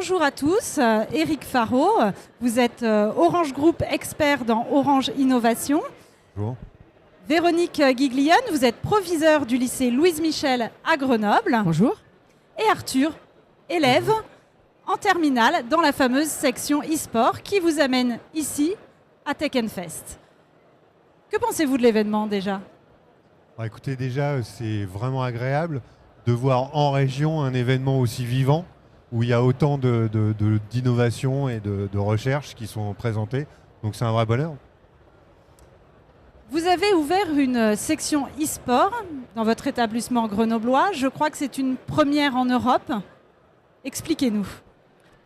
Bonjour à tous, Éric Faro, vous êtes Orange Group expert dans Orange Innovation. Bonjour. Véronique Guiglione, vous êtes proviseur du lycée Louise Michel à Grenoble. Bonjour. Et Arthur, élève en terminale dans la fameuse section e-sport qui vous amène ici à Tech Fest. Que pensez-vous de l'événement déjà ? Écoutez, déjà, c'est vraiment agréable de voir en région un événement aussi vivant où il y a autant d'innovations et de recherches qui sont présentées. Donc c'est un vrai bonheur. Vous avez ouvert une section e-sport dans votre établissement grenoblois. Je crois que c'est une première en Europe. Expliquez-nous.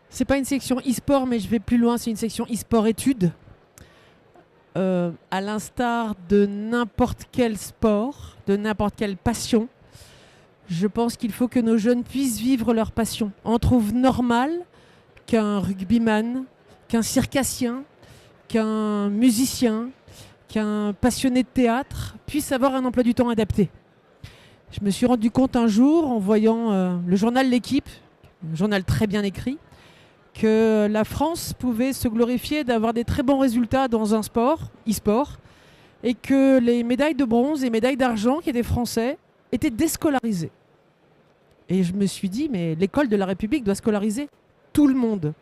C'est pas une section e-sport, mais je vais plus loin, c'est une section e-sport études. À l'instar de n'importe quel sport, de n'importe quelle passion, je pense qu'il faut que nos jeunes puissent vivre leur passion. On trouve normal qu'un rugbyman, qu'un circassien, qu'un musicien, qu'un passionné de théâtre puisse avoir un emploi du temps adapté. Je me suis rendu compte un jour, en voyant le journal L'Équipe, un journal très bien écrit, que la France pouvait se glorifier d'avoir des très bons résultats dans un sport, e-sport, et que les médailles de bronze et médailles d'argent qui étaient français étaient déscolarisées. Et je me suis dit, mais l'école de la République doit scolariser tout le monde.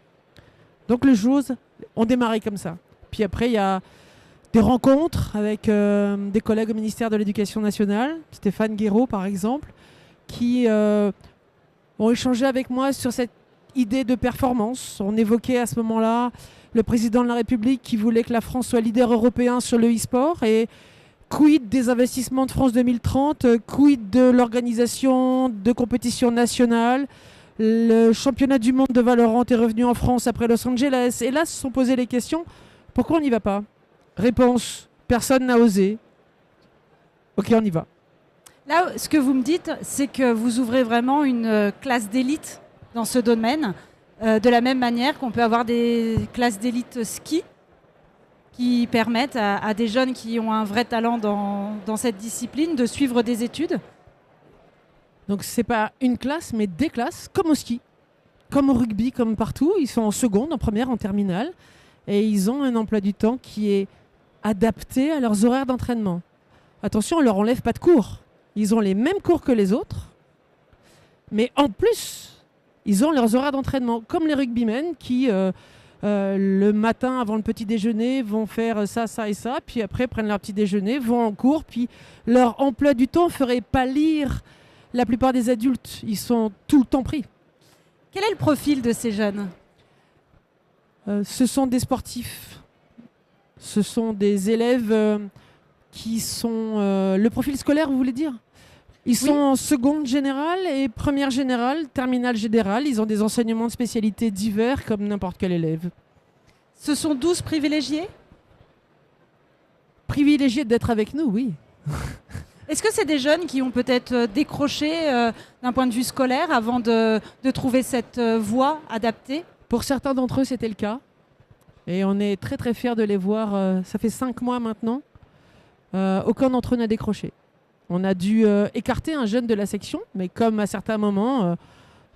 Donc les choses ont démarré comme ça. Puis après, il y a des rencontres avec des collègues au ministère de l'Éducation nationale, Stéphane Guéraud par exemple, qui ont échangé avec moi sur cette idée de performance. On évoquait à ce moment-là le président de la République qui voulait que la France soit leader européen sur le e-sport et quid des investissements de France 2030, quid de l'organisation de compétitions nationales. Le championnat du monde de Valorant est revenu en France après Los Angeles. Et là, se sont posées les questions, pourquoi on n'y va pas ? Réponse, personne n'a osé. Ok, on y va. Là, ce que vous me dites, c'est que vous ouvrez vraiment une classe d'élite dans ce domaine, de la même manière qu'on peut avoir des classes d'élite ski qui permettent à des jeunes qui ont un vrai talent dans cette discipline de suivre des études. Donc c'est pas une classe, mais des classes, comme au ski, comme au rugby, comme partout. Ils sont en seconde, en première, en terminale, et ils ont un emploi du temps qui est adapté à leurs horaires d'entraînement. Attention, on leur enlève pas de cours. Ils ont les mêmes cours que les autres, mais en plus, ils ont leurs horaires d'entraînement, comme les rugbymen qui, le matin, avant le petit déjeuner, vont faire ça, ça et ça, puis après prennent leur petit déjeuner, vont en cours, puis leur emploi du temps ferait pâlir la plupart des adultes. Ils sont tout le temps pris. Quel est le profil de ces jeunes ? Ce sont des sportifs. Ce sont des élèves qui sont... le profil scolaire, vous voulez dire ? Ils sont en seconde générale et première générale, terminale générale. Ils ont des enseignements de spécialité divers comme n'importe quel élève. Ce sont 12 privilégiés ? Privilégiés d'être avec nous, oui. Est-ce que c'est des jeunes qui ont peut-être décroché d'un point de vue scolaire avant de trouver cette voie adaptée ? Pour certains d'entre eux, c'était le cas. Et on est très très fiers de les voir. Ça fait 5 mois maintenant. Aucun d'entre eux n'a décroché. On a dû écarter un jeune de la section, mais comme à certains moments,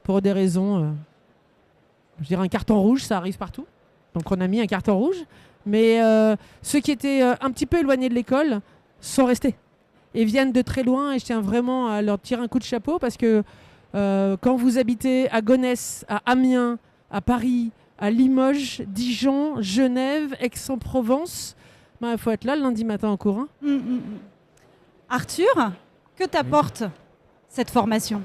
pour des raisons, je dirais un carton rouge, ça arrive partout. Donc on a mis un carton rouge. Mais ceux qui étaient un petit peu éloignés de l'école sont restés. Et viennent de très loin et je tiens vraiment à leur tirer un coup de chapeau parce que quand vous habitez à Gonesse, à Amiens, à Paris, à Limoges, Dijon, Genève, Aix-en-Provence, il faut être là le lundi matin en cours. Hein. Arthur, que t'apporte cette formation ?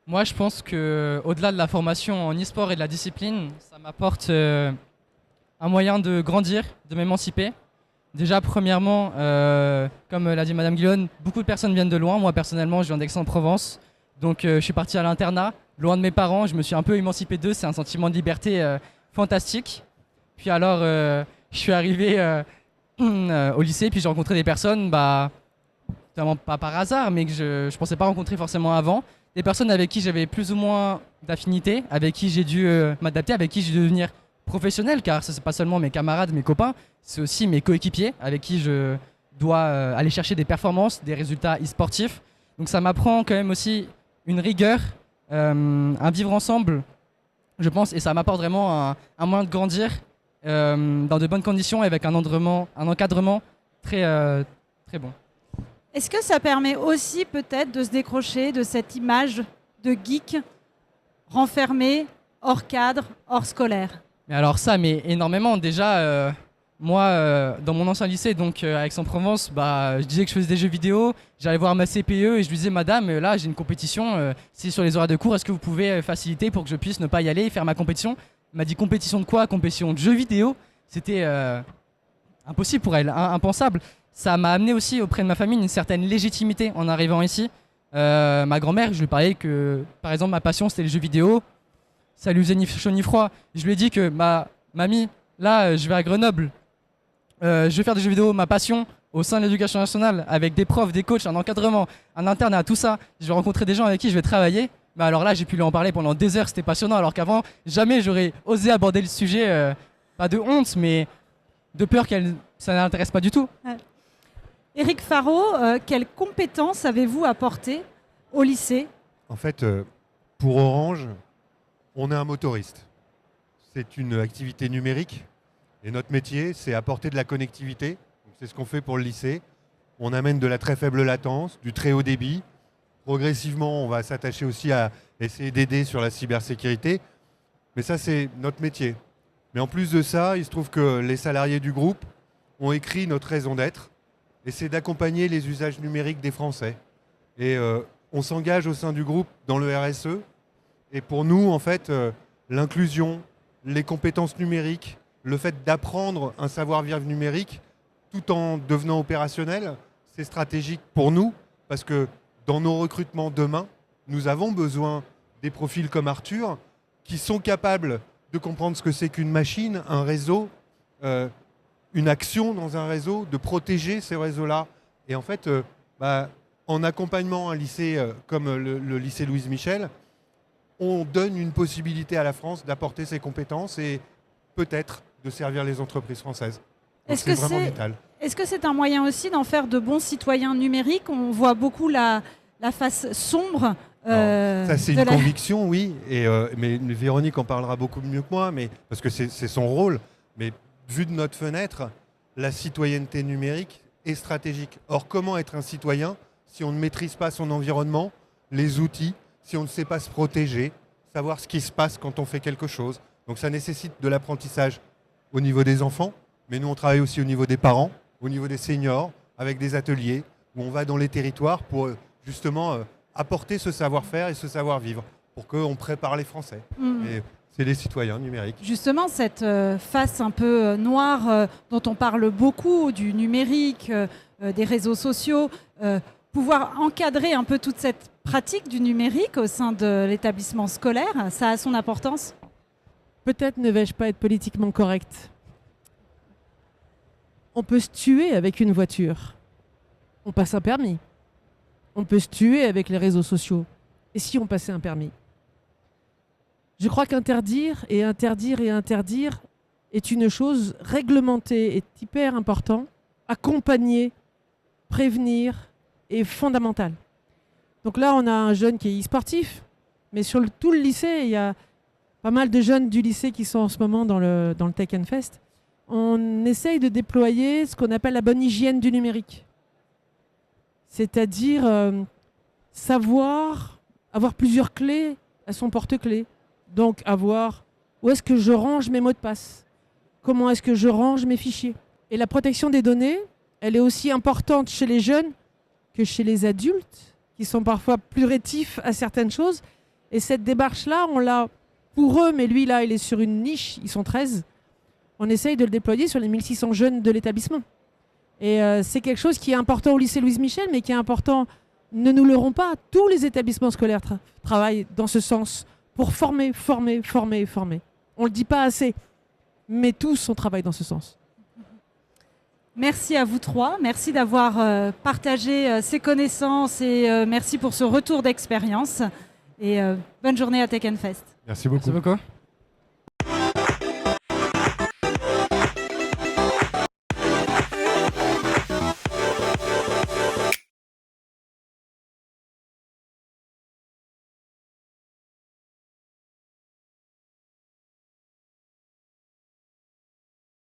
Moi, je pense qu'au-delà de la formation en e-sport et de la discipline, ça m'apporte un moyen de grandir, de m'émanciper. Déjà, premièrement, comme l'a dit Madame Guillaume, beaucoup de personnes viennent de loin. Moi, personnellement, je viens d'Aix-en-Provence. Donc, je suis parti à l'internat, loin de mes parents. Je me suis un peu émancipé d'eux. C'est un sentiment de liberté fantastique. Puis alors, je suis arrivé au lycée, puis j'ai rencontré des personnes, vraiment pas par hasard, mais que je ne pensais pas rencontrer forcément avant. Des personnes avec qui j'avais plus ou moins d'affinité, avec qui j'ai dû m'adapter, avec qui j'ai dû devenir professionnel, car ce n'est pas seulement mes camarades, mes copains, c'est aussi mes coéquipiers avec qui je dois aller chercher des performances, des résultats e-sportifs. Donc ça m'apprend quand même aussi une rigueur, un vivre ensemble je pense, et ça m'apporte vraiment un moyen de grandir dans de bonnes conditions et avec un encadrement très, très bon. Est-ce que ça permet aussi peut-être de se décrocher de cette image de geek renfermé, hors cadre, hors scolaire? Mais alors ça, mais énormément. Déjà, moi, dans mon ancien lycée, donc à Aix-en-Provence, je disais que je faisais des jeux vidéo. J'allais voir ma CPE et je lui disais, madame, là j'ai une compétition. C'est sur les horaires de cours, est-ce que vous pouvez faciliter pour que je puisse ne pas y aller et faire ma compétition? Elle m'a dit, compétition de quoi? Compétition de jeux vidéo. C'était impossible pour elle, impensable. Ça m'a amené aussi auprès de ma famille une certaine légitimité en arrivant ici. Ma grand-mère, je lui parlais que, par exemple, ma passion c'était les jeux vidéo. Ça lui faisait ni chaud ni froid. Je lui ai dit que mamie, là, je vais à Grenoble. Je vais faire des jeux vidéo, ma passion au sein de l'éducation nationale, avec des profs, des coachs, un encadrement, un internat, tout ça. Je vais rencontrer des gens avec qui je vais travailler. Mais alors là, j'ai pu lui en parler pendant des heures, c'était passionnant. Alors qu'avant, jamais j'aurais osé aborder le sujet, pas de honte, mais de peur ça n'intéresse pas du tout. Ouais. Éric Faraud, quelles compétences avez-vous apportées au lycée? En fait, pour Orange, on est un motoriste. C'est une activité numérique et notre métier, c'est apporter de la connectivité. Donc, c'est ce qu'on fait pour le lycée. On amène de la très faible latence, du très haut débit. Progressivement, on va s'attacher aussi à essayer d'aider sur la cybersécurité. Mais ça, c'est notre métier. Mais en plus de ça, il se trouve que les salariés du groupe ont écrit notre raison d'être. Et c'est d'accompagner les usages numériques des Français. Et on s'engage au sein du groupe dans le RSE. Et pour nous, en fait, l'inclusion, les compétences numériques, le fait d'apprendre un savoir-vivre numérique tout en devenant opérationnel, c'est stratégique pour nous parce que dans nos recrutements demain, nous avons besoin des profils comme Arthur qui sont capables de comprendre ce que c'est qu'une machine, un réseau, une action dans un réseau, de protéger ces réseaux-là. Et en fait, en accompagnement un lycée comme le lycée Louise Michel, on donne une possibilité à la France d'apporter ses compétences et peut-être de servir les entreprises françaises. Donc c'est vraiment vital. Est-ce que c'est un moyen aussi d'en faire de bons citoyens numériques? On voit beaucoup la face sombre. Ça, c'est une conviction, oui. Mais Véronique en parlera beaucoup mieux que moi, parce que c'est son rôle. Mais vu de notre fenêtre, la citoyenneté numérique est stratégique. Or, comment être un citoyen si on ne maîtrise pas son environnement, les outils, si on ne sait pas se protéger, savoir ce qui se passe quand on fait quelque chose? Donc ça nécessite de l'apprentissage au niveau des enfants, mais nous on travaille aussi au niveau des parents, au niveau des seniors, avec des ateliers où on va dans les territoires pour justement apporter ce savoir-faire et ce savoir-vivre pour qu'on prépare les Français. Et c'est des citoyens numériques. Justement, cette face un peu noire dont on parle beaucoup, du numérique, des réseaux sociaux, pouvoir encadrer un peu toute cette pratique du numérique au sein de l'établissement scolaire, ça a son importance? Peut-être ne vais-je pas être politiquement correcte. On peut se tuer avec une voiture. On passe un permis. On peut se tuer avec les réseaux sociaux. Et si on passait un permis? Je crois qu'interdire et interdire et interdire est une chose réglementée, est hyper important. Accompagner, prévenir est fondamental. Donc là, on a un jeune qui est e-sportif, mais sur tout le lycée, il y a pas mal de jeunes du lycée qui sont en ce moment dans le Tech and Fest. On essaye de déployer ce qu'on appelle la bonne hygiène du numérique. C'est-à-dire savoir avoir plusieurs clés à son porte-clés. Donc avoir où est-ce que je range mes mots de passe, comment est-ce que je range mes fichiers. Et la protection des données, elle est aussi importante chez les jeunes que chez les adultes, qui sont parfois plus rétifs à certaines choses. Et cette démarche-là, on l'a pour eux, mais lui, là, il est sur une niche, ils sont 13. On essaye de le déployer sur les 1600 jeunes de l'établissement. Et c'est quelque chose qui est important au lycée Louise Michel, mais qui est important, ne nous leurrons pas, tous les établissements scolaires travaillent dans ce sens pour former. On ne le dit pas assez, mais tous on travaille dans ce sens. Merci à vous trois, merci d'avoir partagé ces connaissances et merci pour ce retour d'expérience. Et bonne journée à Tech and Fest. Merci beaucoup. Merci beaucoup.